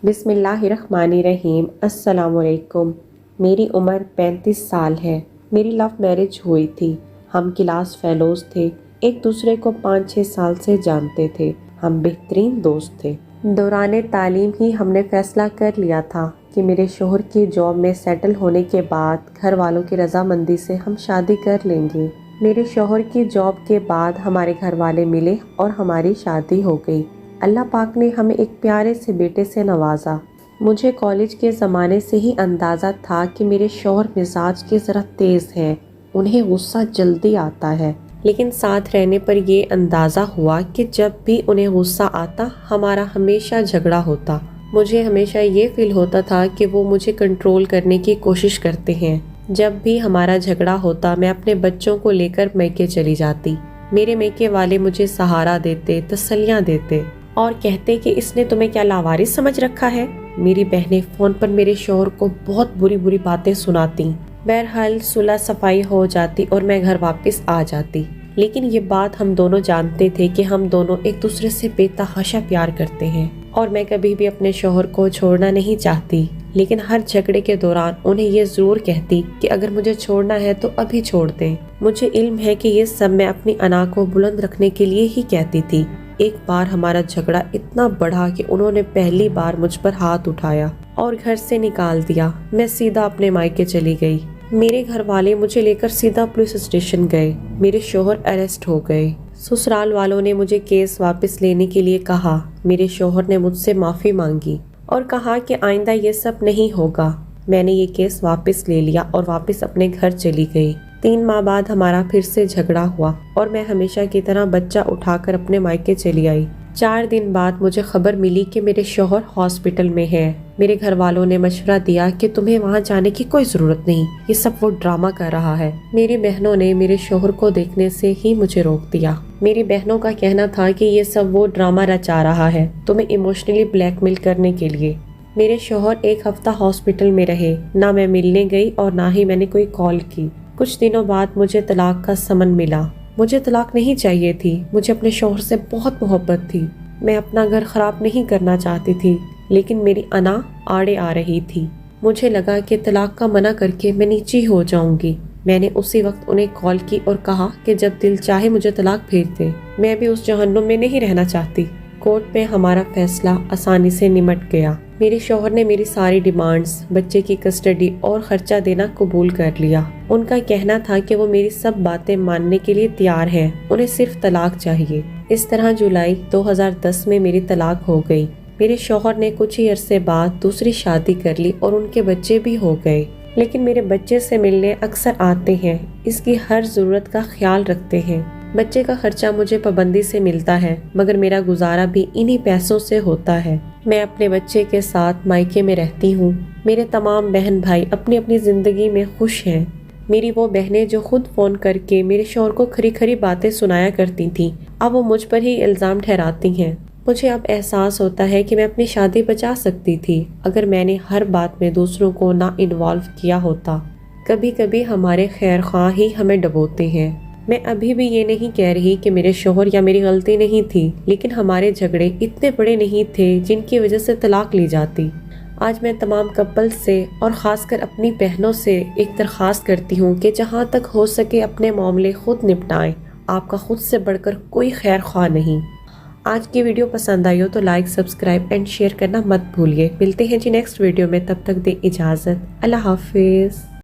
بسم اللہ الرحمن الرحیم۔ السلام علیکم۔ میری عمر 35 سال ہے۔ میری لو میرج ہوئی تھی۔ ہم کلاس فیلوز تھے، ایک دوسرے کو 5-6 سال سے جانتے تھے۔ ہم بہترین دوست تھے۔ دوران تعلیم ہی ہم نے فیصلہ کر لیا تھا کہ میرے شوہر کی جاب میں سیٹل ہونے کے بعد گھر والوں کی رضامندی سے ہم شادی کر لیں گے۔ میرے شوہر کی جاب کے بعد ہمارے گھر والے ملے اور ہماری شادی ہو گئی۔ اللہ پاک نے ہمیں ایک پیارے سے بیٹے سے نوازا۔ مجھے کالج کے زمانے سے ہی اندازہ تھا کہ میرے شوہر مزاج کے ذرا تیز ہیں، انہیں غصہ جلدی آتا ہے، لیکن ساتھ رہنے پر یہ اندازہ ہوا کہ جب بھی انہیں غصہ آتا ہمارا ہمیشہ جھگڑا ہوتا۔ مجھے ہمیشہ یہ فیل ہوتا تھا کہ وہ مجھے کنٹرول کرنے کی کوشش کرتے ہیں۔ جب بھی ہمارا جھگڑا ہوتا میں اپنے بچوں کو لے کر میکے چلی جاتی۔ میرے میکے والے مجھے سہارا دیتے، تسلیاں دیتے اور کہتے کہ اس نے تمہیں کیا لاوارث سمجھ رکھا ہے۔ میری بہنیں فون پر میرے شوہر کو بہت بری باتیں سناتی۔ بہرحال صلح صفائی ہو جاتی اور میں گھر واپس آ جاتی، لیکن یہ بات ہم دونوں جانتے تھے کہ ہم دونوں ایک دوسرے سے بے تحاشا پیار کرتے ہیں اور میں کبھی بھی اپنے شوہر کو چھوڑنا نہیں چاہتی، لیکن ہر جھگڑے کے دوران انہیں یہ ضرور کہتی کہ اگر مجھے چھوڑنا ہے تو ابھی چھوڑ دیں۔ مجھے علم ہے کہ یہ سب میں اپنی انا کو بلند رکھنے کے لیے ہی کہتی تھی۔ ایک بار ہمارا جھگڑا اتنا بڑھا کہ انہوں نے پہلی بار مجھ پر ہاتھ اٹھایا اور گھر سے نکال دیا۔ میں سیدھا اپنے مائکے چلی گئی۔ میرے گھر والے مجھے لے کر سیدھا پولیس اسٹیشن گئے۔ میرے شوہر اریسٹ ہو گئے۔ سسرال والوں نے مجھے کیس واپس لینے کے لیے کہا۔ میرے شوہر نے مجھ سے معافی مانگی اور کہا کہ آئندہ یہ سب نہیں ہوگا۔ میں نے یہ کیس واپس لے لیا اور واپس اپنے گھر چلی گئی۔ 3 ماہ بعد ہمارا پھر سے جھگڑا ہوا اور میں ہمیشہ کی طرح بچہ اٹھا کر اپنے مائکے چلی آئی۔ 4 دن بعد مجھے خبر ملی کہ میرے شوہر ہاسپٹل میں ہیں۔ میرے گھر والوں نے مشورہ دیا کہ تمہیں وہاں جانے کی کوئی ضرورت نہیں، یہ سب وہ ڈرامہ کر رہا ہے۔ میری بہنوں نے میرے شوہر کو دیکھنے سے ہی مجھے روک دیا۔ میری بہنوں کا کہنا تھا کہ یہ سب وہ ڈرامہ رچا رہا ہے تمہیں ایموشنلی بلیک میل کرنے کے لیے۔ میرے شوہر 1 ہفتہ ہاسپٹل میں رہے، نہ میں ملنے گئی اور نہ ہی میں نے کوئی کال کی۔ کچھ دنوں بعد مجھے طلاق کا سمن ملا۔ مجھے طلاق نہیں چاہیے تھی، مجھے اپنے شوہر سے بہت محبت تھی۔ میں اپنا گھر خراب نہیں کرنا چاہتی تھی، لیکن میری انا آڑے آ رہی تھی۔ مجھے لگا کہ طلاق کا منع کر کے میں نیچی ہو جاؤں گی۔ میں نے اسی وقت انہیں کال کی اور کہا کہ جب دل چاہے مجھے طلاق بھیج دے، میں بھی اس جہنم میں نہیں رہنا چاہتی۔ کورٹ میں ہمارا فیصلہ آسانی سے نمٹ گیا۔ میرے شوہر نے میری ساری ڈیمانڈز، بچے کی کسٹڈی اور خرچہ دینا قبول کر لیا۔ ان کا کہنا تھا کہ وہ میری سب باتیں ماننے کے لیے تیار ہیں، انہیں صرف طلاق چاہیے۔ اس طرح جولائی 2010 میں میری طلاق ہو گئی۔ میرے شوہر نے کچھ ہی عرصے بعد دوسری شادی کر لی اور ان کے بچے بھی ہو گئے، لیکن میرے بچے سے ملنے اکثر آتے ہیں، اس کی ہر ضرورت کا خیال رکھتے ہیں۔ بچے کا خرچہ مجھے پابندی سے ملتا ہے، مگر میرا گزارا بھی انہی پیسوں سے ہوتا ہے۔ میں اپنے بچے کے ساتھ مائکے میں رہتی ہوں۔ میرے تمام بہن بھائی اپنی اپنی زندگی میں خوش ہیں۔ میری وہ بہنیں جو خود فون کر کے میرے شوہر کو کھری باتیں سنایا کرتی تھیں، اب وہ مجھ پر ہی الزام ٹھہراتی ہیں۔ مجھے اب احساس ہوتا ہے کہ میں اپنی شادی بچا سکتی تھی اگر میں نے ہر بات میں دوسروں کو نہ انوالو کیا ہوتا۔ کبھی کبھی ہمارے خیر خواہ ہی ہمیں ڈبوتے ہیں۔ میں ابھی بھی یہ نہیں کہہ رہی کہ میرے شوہر یا میری غلطی نہیں تھی، لیکن ہمارے جھگڑے اتنے بڑے نہیں تھے جن کی وجہ سے طلاق لی جاتی۔ آج میں تمام کپلز سے اور خاص کر اپنی بہنوں سے ایک درخواست کرتی ہوں کہ جہاں تک ہو سکے اپنے معاملے خود نپٹائیں، آپ کا خود سے بڑھ کر کوئی خیر خواہ نہیں۔ آج کی ویڈیو پسند آئی ہو تو لائک، سبسکرائب اینڈ شیئر کرنا مت بھولیے۔ ملتے ہیں جی نیکسٹ ویڈیو میں، تب تک دیں اجازت۔ اللہ حافظ۔